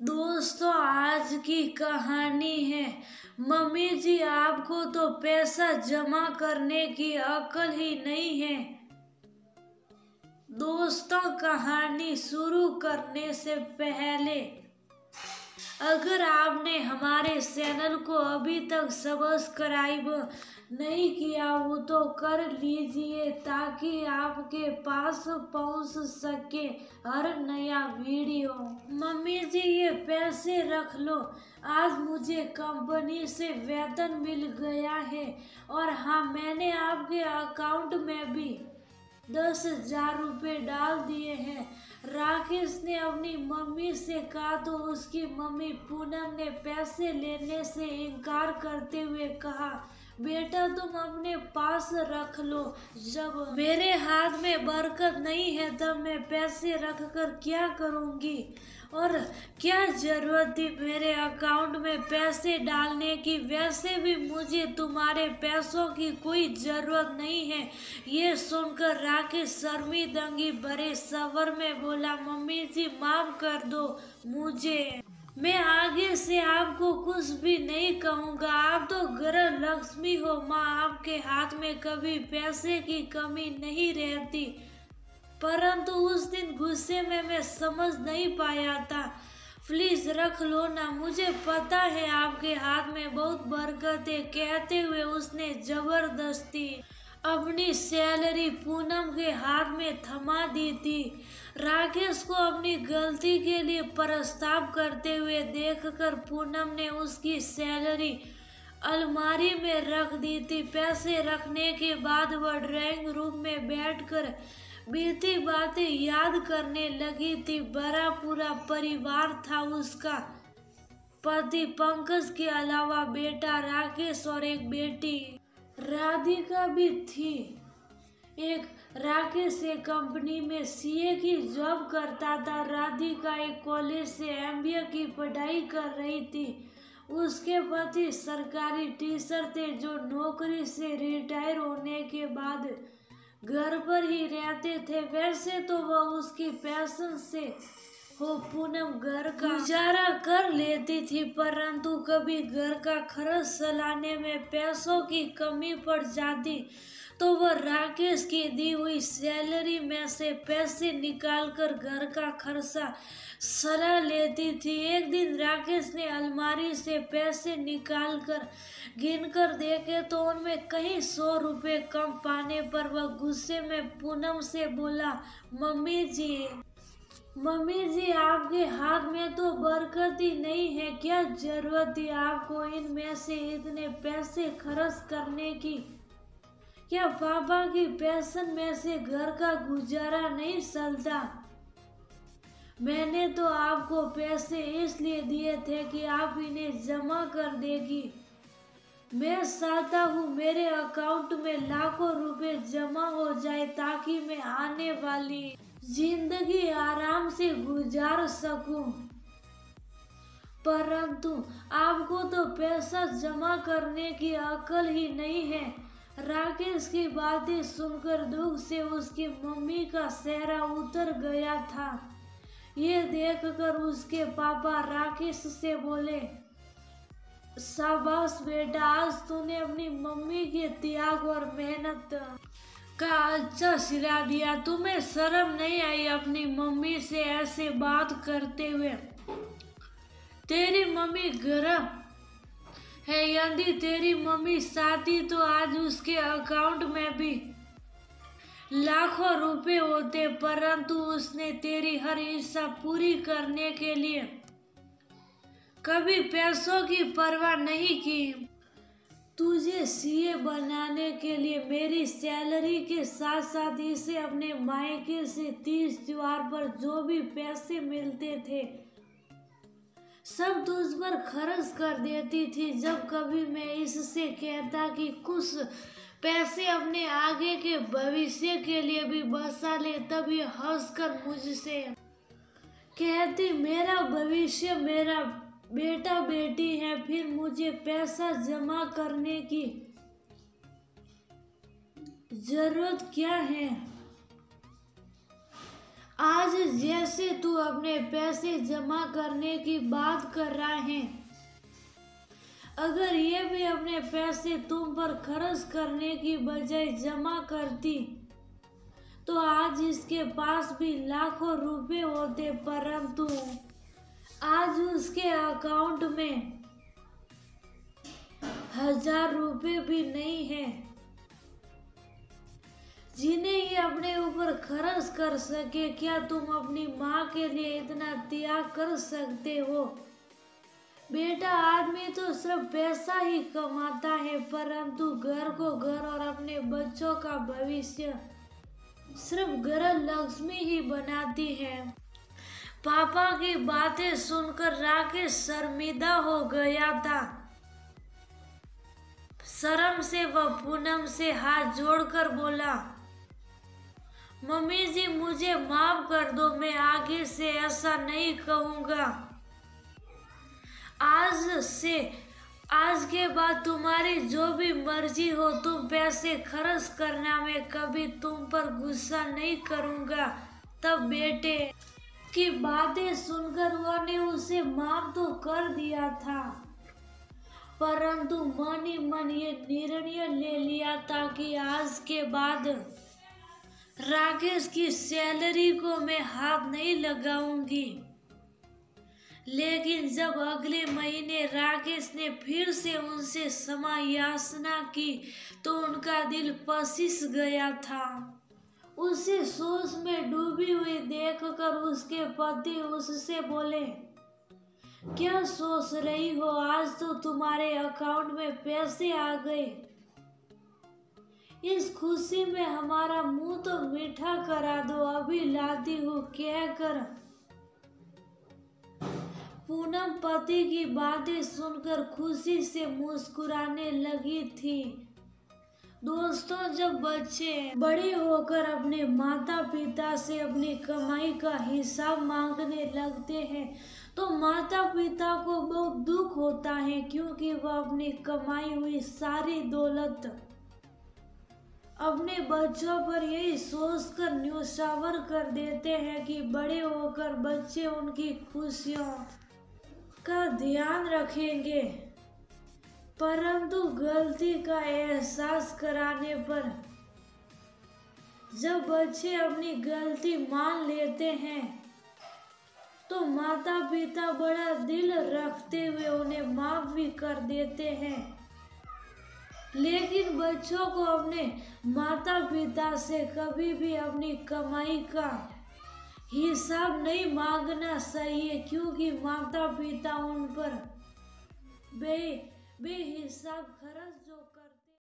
दोस्तों, आज की कहानी है। मम्मी जी, आपको तो पैसा जमा करने की अकल ही नहीं है। दोस्तों, कहानी शुरू करने से पहले अगर आपने हमारे चैनल को अभी तक सब्सक्राइब नहीं किया हो तो कर लीजिए ताकि आपके पास पहुंच सके हर नया वीडियो। मम्मी जी, ये पैसे रख लो। आज मुझे कंपनी से वेतन मिल गया है और हाँ, मैंने आपके अकाउंट में भी 10,000 रुपये डाल दिए हैं। राकेश ने अपनी मम्मी से कहा तो उसकी मम्मी पूनम ने पैसे लेने से इनकार करते हुए कहा, बेटा तुम अपने पास रख लो। जब मेरे हाथ में बरकत नहीं है तब मैं पैसे रख कर क्या करूँगी, और क्या जरूरत थी मेरे अकाउंट में पैसे डालने की। वैसे भी मुझे तुम्हारे पैसों की कोई जरूरत नहीं है। ये सुनकर राकेश शर्मिंदगी भरे स्वर में बोला, मम्मी जी माफ कर दो मुझे। मैं आगे से आपको कुछ भी नहीं कहूँगा। आप तो गृह लक्ष्मी हो माँ, आपके हाथ में कभी पैसे की कमी नहीं रहती। परंतु उस दिन गुस्से में मैं समझ नहीं पाया था। प्लीज रख लो ना, मुझे पता है आपके हाथ में बहुत बरकत है। कहते हुए उसने जबरदस्ती अपनी सैलरी पूनम के हाथ में थमा दी थी। राकेश को अपनी गलती के लिए प्रस्ताव करते हुए देखकर पूनम ने उसकी सैलरी अलमारी में रख दी थी। पैसे रखने के बाद वह ड्राइंग रूम में बैठकर बीती बातें याद करने लगी थी। बड़ा पूरा परिवार था उसका। पति पंकज के अलावा बेटा राकेश और एक बेटी राधिका भी थी। एक राकेश एक कंपनी में सीए की जॉब करता था। राधिका एक कॉलेज से एमबीए की पढ़ाई कर रही थी। उसके पति सरकारी टीचर थे जो नौकरी से रिटायर होने के बाद घर पर ही रहते थे। वैसे तो वह उसकी पैशन से हो पूनम घर का गुजारा कर लेती थी, परंतु कभी घर का खर्च चलाने में पैसों की कमी पड़ जाती तो वह राकेश की दी हुई सैलरी में से पैसे निकालकर घर का खर्चा चला लेती थी। एक दिन राकेश ने अलमारी से पैसे निकालकर गिनकर देखे तो उनमें कहीं 100 रुपये कम पाने पर वह गुस्से में पूनम से बोला, मम्मी जी आपके हाथ में तो बरकत ही नहीं है। क्या जरूरत थी आपको इनमें से इतने पैसे खर्च करने की। क्या पापा की पेंशन में से घर का गुजारा नहीं चलता। मैंने तो आपको पैसे इसलिए दिए थे कि आप इन्हें जमा कर देगी। मैं चाहता हूँ मेरे अकाउंट में लाखों रुपए जमा हो जाए ताकि मैं आने वाली जिंदगी आराम से गुजार सकूं। परंतु आपको तो पैसा जमा करने की अकल ही नहीं है। राकेश की बातें सुनकर दुख से उसकी मम्मी का चेहरा उतर गया था। ये देखकर उसके पापा राकेश से बोले, शाबाश बेटा, आज तूने अपनी मम्मी के त्याग और मेहनत का अच्छा सिला दिया। तुम्हें शर्म नहीं आई अपनी मम्मी से ऐसे बात करते हुए। तेरी मम्मी गरीब है, यदि तेरी मम्मी चाहती तो आज उसके अकाउंट में भी लाखों रुपए होते, परंतु उसने तेरी हर इच्छा पूरी करने के लिए कभी पैसों की परवाह नहीं की। तुझे सीए बनाने के लिए मेरी सैलरी के साथ साथ इसे अपने मायके से 30 त्योहार पर जो भी पैसे मिलते थे सब तुझ पर खर्च कर देती थी। जब कभी मैं इससे कहता कि कुछ पैसे अपने आगे के भविष्य के लिए भी बचा ले, तब ये हंसकर मुझसे कहती, मेरा भविष्य मेरा बेटा बेटी है, फिर मुझे पैसा जमा करने की जरूरत क्या है। आज जैसे तू अपने पैसे जमा करने की बात कर रहा है, अगर ये भी अपने पैसे तुम पर खर्च करने की बजाय जमा करती तो आज इसके पास भी लाखों रुपए होते, परंतु आज उसके अकाउंट में 1000 रुपए भी नहीं है जिन्हें ये अपने ऊपर खर्च कर सके। क्या तुम अपनी माँ के लिए इतना त्याग कर सकते हो? बेटा, आदमी तो सिर्फ पैसा ही कमाता है, परंतु घर को घर और अपने बच्चों का भविष्य सिर्फ घर लक्ष्मी ही बनाती है। पापा की बातें सुनकर राकेश शर्मिंदा हो गया था। शर्म से वह पूनम से हाथ जोड़कर बोला, मम्मी जी मुझे माफ कर दो, मैं आगे से ऐसा नहीं कहूँगा। आज के बाद तुम्हारी जो भी मर्जी हो, तुम पैसे खर्च करना, मैं कभी तुम पर गुस्सा नहीं करूँगा। तब बेटे की बातें सुनकर उन्होंने उसे माफ तो कर दिया था, परंतु मन ही मन ये निर्णय ले लिया था कि आज के बाद राकेश की सैलरी को मैं हाथ नहीं लगाऊंगी। लेकिन जब अगले महीने राकेश ने फिर से उनसे क्षमा याचना की तो उनका दिल पसीज गया था। उसे सोच में डूबी हुई देखकर उसके पति उससे बोले, क्या सोच रही हो? आज तो तुम्हारे अकाउंट में पैसे आ गए, इस खुशी में हमारा मुंह तो मीठा करा दो, अभी लाती हूँ कहकर पूनम पति की बातें सुनकर खुशी से मुस्कुराने लगी थी। दोस्तों, जब बच्चे बड़े होकर अपने माता पिता से अपनी कमाई का हिसाब मांगने लगते हैं तो माता पिता को बहुत दुख होता है, क्योंकि वह अपनी कमाई हुई सारी दौलत अपने बच्चों पर यही सोचकर न्योछावर कर देते हैं कि बड़े होकर बच्चे उनकी खुशियों का ध्यान रखेंगे, परंतु गलती का एहसास कराने पर जब बच्चे अपनी गलती मान लेते हैं तो माता पिता बड़ा दिल रखते हुए उन्हें माफ भी कर देते हैं। लेकिन बच्चों को अपने माता पिता से कभी भी अपनी कमाई का हिसाब नहीं मांगना चाहिए, क्योंकि माता पिता उन पर बेहिसाब खर्च जो करते